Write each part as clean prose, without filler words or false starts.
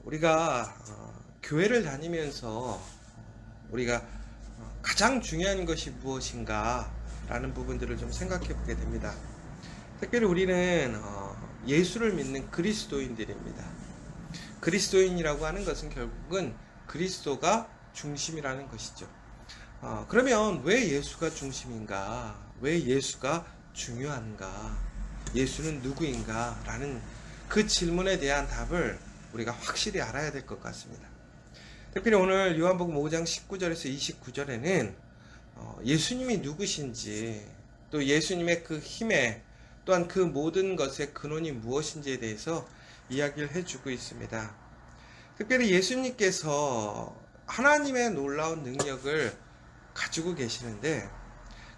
우리가 교회를 다니면서 우리가 가장 중요한 것이 무엇인가 라는 부분들을 좀 생각해 보게 됩니다. 특별히 우리는 예수를 믿는 그리스도인들입니다. 그리스도인이라고 하는 것은 결국은 그리스도가 중심이라는 것이죠. 그러면 왜 예수가 중심인가? 왜 예수가 중요한가? 예수는 누구인가? 라는 그 질문에 대한 답을 우리가 확실히 알아야 될 것 같습니다. 특별히 오늘 요한복음 5장 19절에서 29절에는 예수님이 누구신지, 또 예수님의 그 힘에, 또한 그 모든 것의 근원이 무엇인지에 대해서 이야기를 해주고 있습니다. 특별히 예수님께서 하나님의 놀라운 능력을 가지고 계시는데,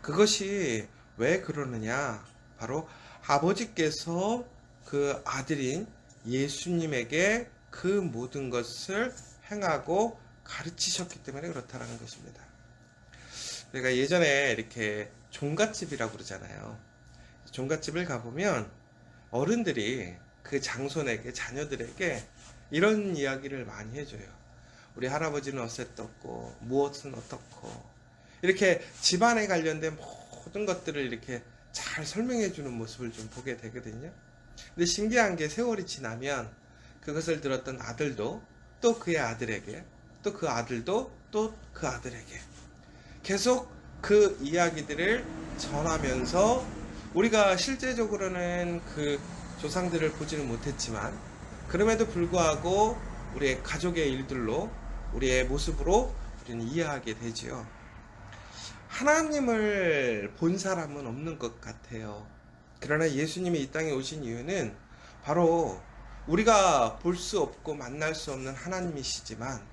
그것이 왜 그러느냐? 바로 아버지께서 그 아들인 예수님에게 그 모든 것을 행하고 가르치셨기 때문에 그렇다는 것입니다. 우리가 예전에 이렇게 종갓집이라고 그러잖아요. 종갓집을 가보면 어른들이 그 장손에게, 자녀들에게 이런 이야기를 많이 해줘요. 우리 할아버지는 어쨌었고 무엇은 어떻고, 이렇게 집안에 관련된 모든 것들을 이렇게 잘 설명해 주는 모습을 좀 보게 되거든요. 근데 신기한 게 세월이 지나면 그것을 들었던 아들도 또 그의 아들에게, 또 그 아들도 또 그 아들에게 계속 그 이야기들을 전하면서, 우리가 실제적으로는 그 조상들을 보지는 못했지만 그럼에도 불구하고 우리의 가족의 일들로, 우리의 모습으로 우리는 이해하게 되지요. 하나님을 본 사람은 없는 것 같아요. 그러나 예수님이 이 땅에 오신 이유는 바로 우리가 볼 수 없고 만날 수 없는 하나님이시지만,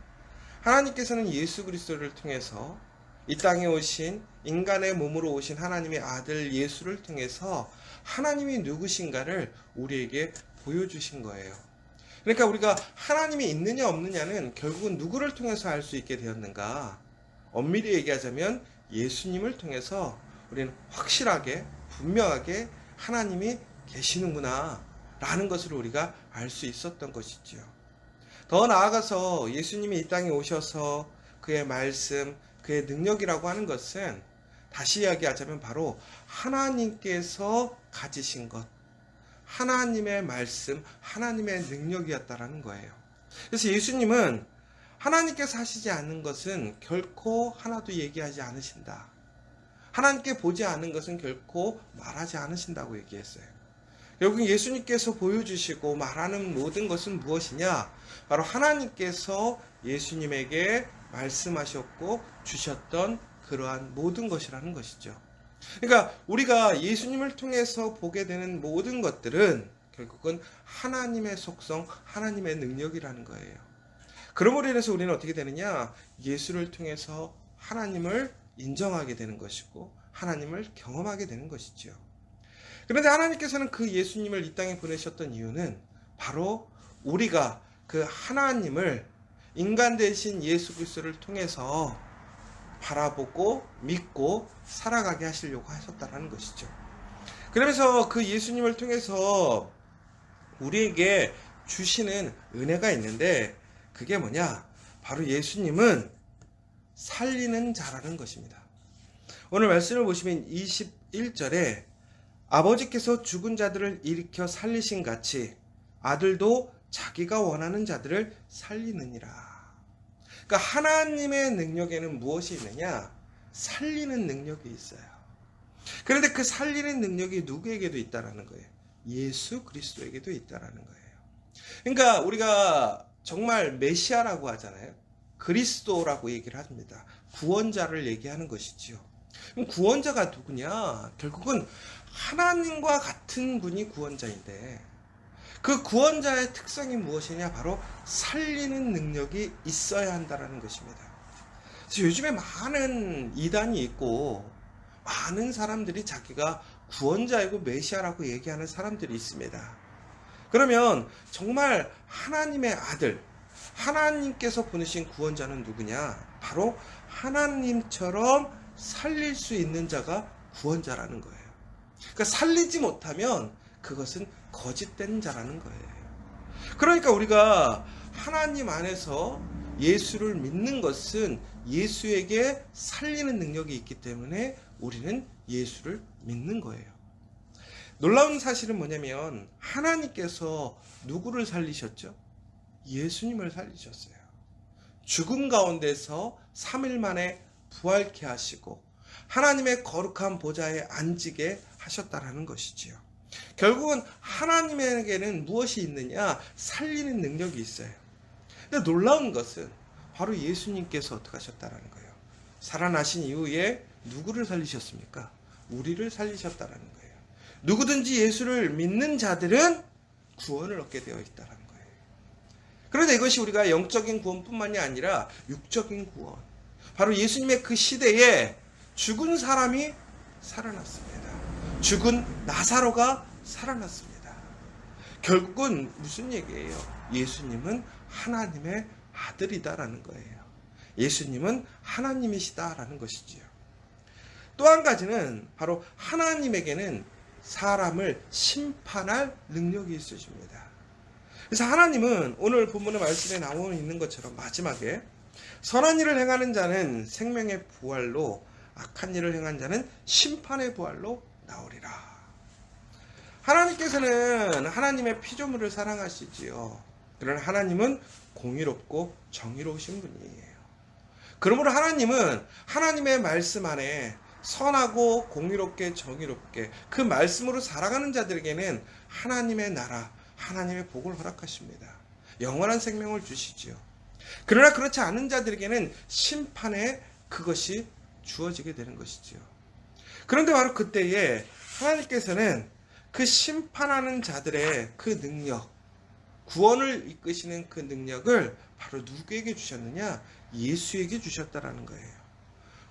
하나님께서는 예수 그리스도를 통해서 이 땅에 오신, 인간의 몸으로 오신 하나님의 아들 예수를 통해서 하나님이 누구신가를 우리에게 보여주신 거예요. 그러니까 우리가 하나님이 있느냐 없느냐는 결국은 누구를 통해서 알 수 있게 되었는가? 엄밀히 얘기하자면 예수님을 통해서 우리는 확실하게, 분명하게 하나님이 계시는구나 라는 것을 우리가 알 수 있었던 것이지요. 더 나아가서 예수님이 이 땅에 오셔서 그의 말씀, 그의 능력이라고 하는 것은, 다시 이야기하자면 바로 하나님께서 가지신 것, 하나님의 말씀, 하나님의 능력이었다라는 거예요. 그래서 예수님은 하나님께서 하시지 않는 것은 결코 하나도 얘기하지 않으신다. 하나님께 보지 않은 것은 결코 말하지 않으신다고 얘기했어요. 결국 예수님께서 보여주시고 말하는 모든 것은 무엇이냐? 바로 하나님께서 예수님에게 말씀하셨고 주셨던 그러한 모든 것이라는 것이죠. 그러니까 우리가 예수님을 통해서 보게 되는 모든 것들은 결국은 하나님의 속성, 하나님의 능력이라는 거예요. 그러므로 인해서 우리는 어떻게 되느냐? 예수를 통해서 하나님을 인정하게 되는 것이고 하나님을 경험하게 되는 것이죠. 그런데 하나님께서는 그 예수님을 이 땅에 보내셨던 이유는 바로 우리가 그 하나님을 인간 대신 예수 그리스도를 통해서 바라보고 믿고 살아가게 하시려고 하셨다는 것이죠. 그러면서 그 예수님을 통해서 우리에게 주시는 은혜가 있는데, 그게 뭐냐? 바로 예수님은 살리는 자라는 것입니다. 오늘 말씀을 보시면 21절에 아버지께서 죽은 자들을 일으켜 살리신 같이 아들도 자기가 원하는 자들을 살리느니라. 그러니까 하나님의 능력에는 무엇이 있느냐? 살리는 능력이 있어요. 그런데 그 살리는 능력이 누구에게도 있다라는 거예요. 예수 그리스도에게도 있다라는 거예요. 그러니까 우리가 정말 메시아라고 하잖아요. 그리스도라고 얘기를 합니다. 구원자를 얘기하는 것이지요. 그럼 구원자가 누구냐? 결국은 하나님과 같은 분이 구원자인데, 그 구원자의 특성이 무엇이냐? 바로 살리는 능력이 있어야 한다는 것입니다. 그래서 요즘에 많은 이단이 있고 많은 사람들이 자기가 구원자이고 메시아라고 얘기하는 사람들이 있습니다. 그러면 정말 하나님의 아들, 하나님께서 보내신 구원자는 누구냐? 바로 하나님처럼 살릴 수 있는 자가 구원자라는 거예요. 그러니까 살리지 못하면 그것은 거짓된 자라는 거예요. 그러니까 우리가 하나님 안에서 예수를 믿는 것은 예수에게 살리는 능력이 있기 때문에 우리는 예수를 믿는 거예요. 놀라운 사실은 뭐냐면 하나님께서 누구를 살리셨죠? 예수님을 살리셨어요. 죽음 가운데서 3일 만에 부활케 하시고 하나님의 거룩한 보좌에 앉게 하셨다라는 것이지요. 결국은 하나님에게는 무엇이 있느냐? 살리는 능력이 있어요. 근데 놀라운 것은 바로 예수님께서 어떻게 하셨다라는 거예요. 살아나신 이후에 누구를 살리셨습니까? 우리를 살리셨다라는 거예요. 누구든지 예수를 믿는 자들은 구원을 얻게 되어 있다라는 거예요. 그런데 이것이 우리가 영적인 구원뿐만이 아니라 육적인 구원. 바로 예수님의 그 시대에 죽은 사람이 살아났습니다. 죽은 나사로가 살아났습니다. 결국은 무슨 얘기예요? 예수님은 하나님의 아들이다라는 거예요. 예수님은 하나님이시다라는 것이지요. 또 한 가지는 바로 하나님에게는 사람을 심판할 능력이 있으십니다. 그래서 하나님은 오늘 본문의 말씀에 나오고 있는 것처럼 마지막에 선한 일을 행하는 자는 생명의 부활로 악한 일을 행한 자는 심판의 부활로 나오리라. 하나님께서는 하나님의 피조물을 사랑하시지요. 그러나 하나님은 공의롭고 정의로우신 분이에요. 그러므로 하나님은 하나님의 말씀 안에 선하고 공의롭게 정의롭게 그 말씀으로 살아가는 자들에게는 하나님의 나라, 하나님의 복을 허락하십니다. 영원한 생명을 주시지요. 그러나 그렇지 않은 자들에게는 심판의 그것이 주어지게 되는 것이지요. 그런데 바로 그때에 하나님께서는 그 심판하는 자들의 그 능력, 구원을 이끄시는 그 능력을 바로 누구에게 주셨느냐? 예수에게 주셨다라는 거예요.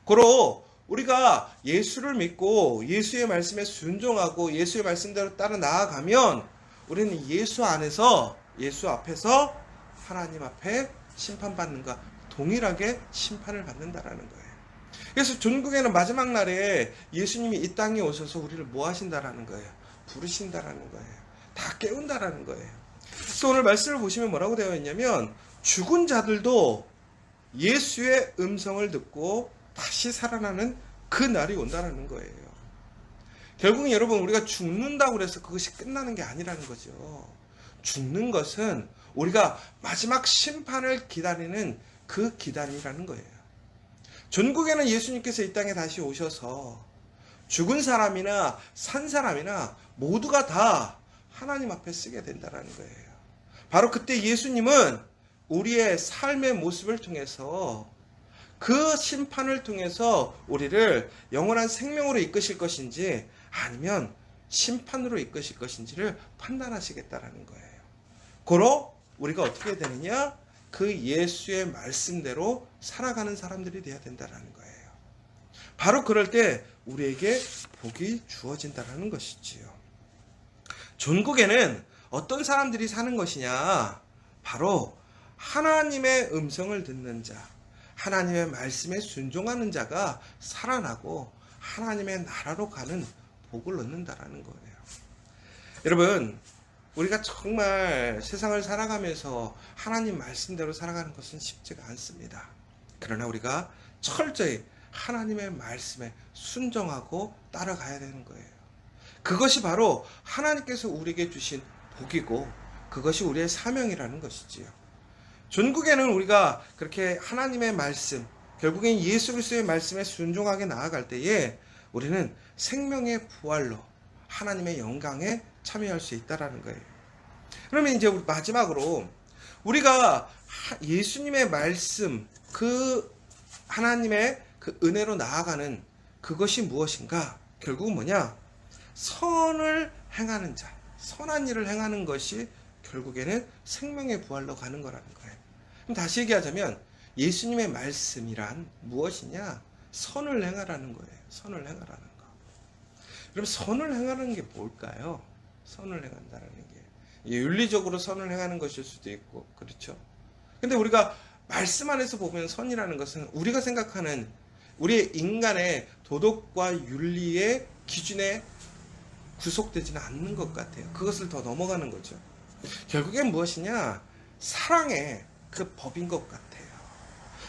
고로 우리가 예수를 믿고 예수의 말씀에 순종하고 예수의 말씀대로 따라 나아가면 우리는 예수 안에서, 예수 앞에서 하나님 앞에 심판받는가 동일하게 심판을 받는다라는 거예요. 그래서 전국에는 마지막 날에 예수님이 이 땅에 오셔서 우리를 뭐 하신다라는 거예요? 부르신다라는 거예요. 다 깨운다라는 거예요. 그래서 오늘 말씀을 보시면 뭐라고 되어 있냐면 죽은 자들도 예수의 음성을 듣고 다시 살아나는 그 날이 온다라는 거예요. 결국은 여러분 우리가 죽는다고 해서 그것이 끝나는 게 아니라는 거죠. 죽는 것은 우리가 마지막 심판을 기다리는 그 기다림이라는 거예요. 전국에는 예수님께서 이 땅에 다시 오셔서 죽은 사람이나 산 사람이나 모두가 다 하나님 앞에 쓰게 된다는 거예요. 바로 그때 예수님은 우리의 삶의 모습을 통해서 그 심판을 통해서 우리를 영원한 생명으로 이끄실 것인지 아니면 심판으로 이끄실 것인지를 판단하시겠다라는 거예요. 고로 우리가 어떻게 되느냐? 그 예수의 말씀대로 살아가는 사람들이 되어야 된다는 거예요. 바로 그럴 때 우리에게 복이 주어진다는 것이지요. 전국에는 어떤 사람들이 사는 것이냐? 바로 하나님의 음성을 듣는 자, 하나님의 말씀에 순종하는 자가 살아나고 하나님의 나라로 가는 복을 얻는다라는 거예요. 여러분, 우리가 정말 세상을 살아가면서 하나님 말씀대로 살아가는 것은 쉽지가 않습니다. 그러나 우리가 철저히 하나님의 말씀에 순종하고 따라가야 되는 거예요. 그것이 바로 하나님께서 우리에게 주신 복이고 그것이 우리의 사명이라는 것이지요. 전국에는 우리가 그렇게 하나님의 말씀, 결국엔 예수 그리스도의 말씀에 순종하게 나아갈 때에 우리는 생명의 부활로 하나님의 영광에 참여할 수 있다라는 거예요. 그러면 이제 우리 마지막으로 우리가 예수님의 말씀, 그 하나님의 그 은혜로 나아가는 그것이 무엇인가? 결국은 뭐냐? 선을 행하는 자, 선한 일을 행하는 것이 결국에는 생명의 부활로 가는 거라는 거예요. 그럼 다시 얘기하자면 예수님의 말씀이란 무엇이냐? 선을 행하라는 거예요. 선을 행하라는 거. 그럼 선을 행하는 게 뭘까요? 선을 행한다는 게 윤리적으로 선을 행하는 것일 수도 있고 그렇죠. 근데 우리가 말씀 안에서 보면 선이라는 것은 우리가 생각하는 우리의 인간의 도덕과 윤리의 기준에 구속되지는 않는 것 같아요. 그것을 더 넘어가는 거죠. 결국엔 무엇이냐? 사랑의 그 법인 것 같아요.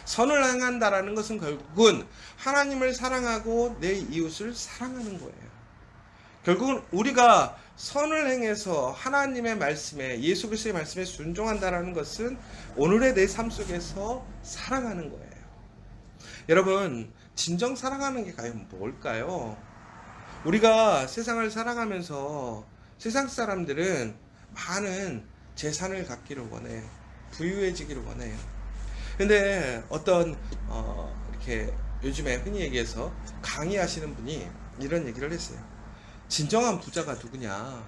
선을 행한다라는 것은 결국은 하나님을 사랑하고 내 이웃을 사랑하는 거예요. 결국은 우리가 선을 행해서 하나님의 말씀에, 예수 그리스도의 말씀에 순종한다라는 것은 오늘의 내 삶 속에서 사랑하는 거예요. 여러분, 진정 사랑하는 게 과연 뭘까요? 우리가 세상을 살아가면서 세상 사람들은 많은 재산을 갖기를 원해요. 부유해지기를 원해요. 근데 어떤 이렇게 요즘에 흔히 얘기해서 강의하시는 분이 이런 얘기를 했어요. 진정한 부자가 누구냐?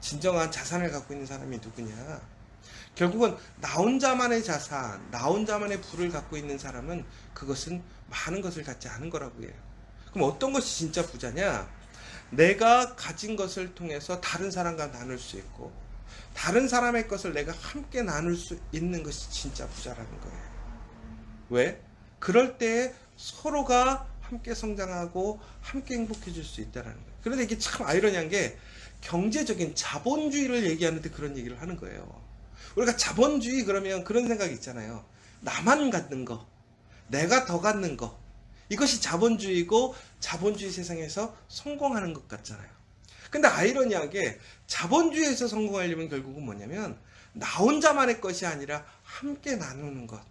진정한 자산을 갖고 있는 사람이 누구냐? 결국은 나 혼자만의 자산, 나 혼자만의 부를 갖고 있는 사람은 그것은 많은 것을 갖지 않은 거라고 해요. 그럼 어떤 것이 진짜 부자냐? 내가 가진 것을 통해서 다른 사람과 나눌 수 있고, 다른 사람의 것을 내가 함께 나눌 수 있는 것이 진짜 부자라는 거예요. 왜? 그럴 때 서로가 함께 성장하고 함께 행복해질 수 있다는 거예요. 그런데 이게 참 아이러니한 게 경제적인 자본주의를 얘기하는데 그런 얘기를 하는 거예요. 우리가 자본주의 그러면 그런 생각이 있잖아요. 나만 갖는 거, 내가 더 갖는 거, 이것이 자본주의고 자본주의 세상에서 성공하는 것 같잖아요. 근데 아이러니하게 자본주의에서 성공하려면 결국은 뭐냐면 나 혼자만의 것이 아니라 함께 나누는 것,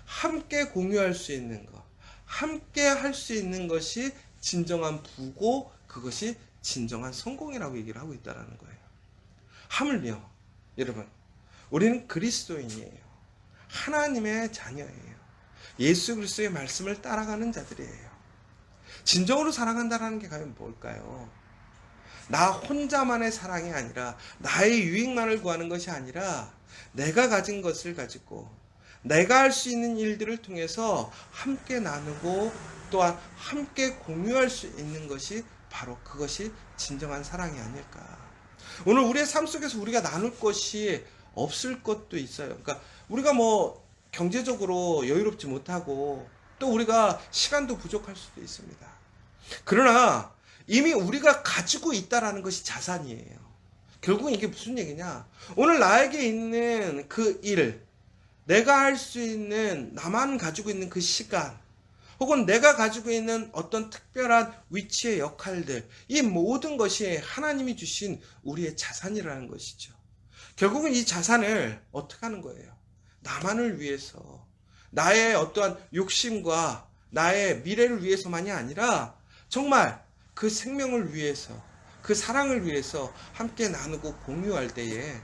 함께 공유할 수 있는 것, 함께 할 수 있는 것이 진정한 부고 그것이 진정한 성공이라고 얘기를 하고 있다는 거예요. 하물며 여러분, 우리는 그리스도인이에요. 하나님의 자녀예요. 예수 그리스도의 말씀을 따라가는 자들이에요. 진정으로 사랑한다는 게 과연 뭘까요? 나 혼자만의 사랑이 아니라 나의 유익만을 구하는 것이 아니라 내가 가진 것을 가지고 내가 할 수 있는 일들을 통해서 함께 나누고 또한 함께 공유할 수 있는 것이 바로 그것이 진정한 사랑이 아닐까. 오늘 우리의 삶 속에서 우리가 나눌 것이 없을 것도 있어요. 그러니까 우리가 뭐 경제적으로 여유롭지 못하고 또 우리가 시간도 부족할 수도 있습니다. 그러나 이미 우리가 가지고 있다라는 것이 자산이에요. 결국은 이게 무슨 얘기냐? 오늘 나에게 있는 그 일, 내가 할 수 있는, 나만 가지고 있는 그 시간, 혹은 내가 가지고 있는 어떤 특별한 위치의 역할들, 이 모든 것이 하나님이 주신 우리의 자산이라는 것이죠. 결국은 이 자산을 어떻게 하는 거예요? 나만을 위해서, 나의 어떠한 욕심과 나의 미래를 위해서만이 아니라 정말 그 생명을 위해서, 그 사랑을 위해서 함께 나누고 공유할 때에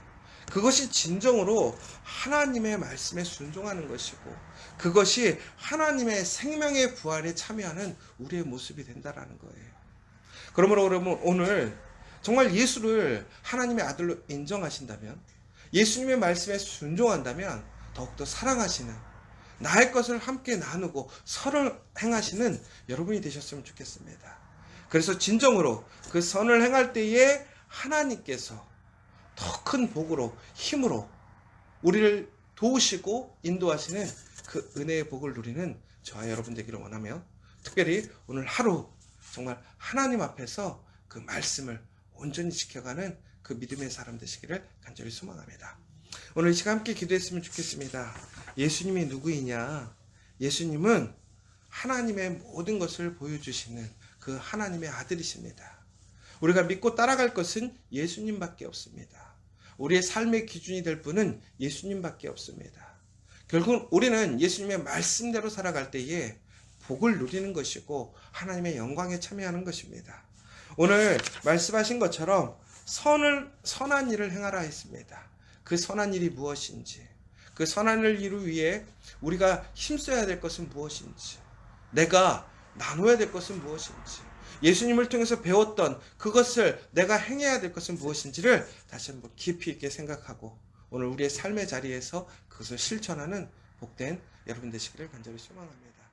그것이 진정으로 하나님의 말씀에 순종하는 것이고 그것이 하나님의 생명의 부활에 참여하는 우리의 모습이 된다라는 거예요. 그러므로 여러분, 오늘 정말 예수를 하나님의 아들로 인정하신다면, 예수님의 말씀에 순종한다면 더욱더 사랑하시는, 나의 것을 함께 나누고 선을 행하시는 여러분이 되셨으면 좋겠습니다. 그래서 진정으로 그 선을 행할 때에 하나님께서 더 큰 복으로, 힘으로 우리를 도우시고 인도하시는 그 은혜의 복을 누리는 저와 여러분 되기를 원하며, 특별히 오늘 하루 정말 하나님 앞에서 그 말씀을 온전히 지켜가는 그 믿음의 사람 되시기를 간절히 소망합니다. 오늘 이 시간 함께 기도했으면 좋겠습니다. 예수님이 누구이냐? 예수님은 하나님의 모든 것을 보여주시는 그 하나님의 아들이십니다. 우리가 믿고 따라갈 것은 예수님밖에 없습니다. 우리의 삶의 기준이 될 분은 예수님밖에 없습니다. 결국 우리는 예수님의 말씀대로 살아갈 때에 복을 누리는 것이고 하나님의 영광에 참여하는 것입니다. 오늘 말씀하신 것처럼 선한 일을 행하라 했습니다. 그 선한 일이 무엇인지, 그 선한 일을 위해 우리가 힘써야 될 것은 무엇인지, 내가 나눠야 될 것은 무엇인지, 예수님을 통해서 배웠던 그것을 내가 행해야 될 것은 무엇인지를 다시 한번 깊이 있게 생각하고 오늘 우리의 삶의 자리에서 그것을 실천하는 복된 여러분 되시기를 간절히 소망합니다.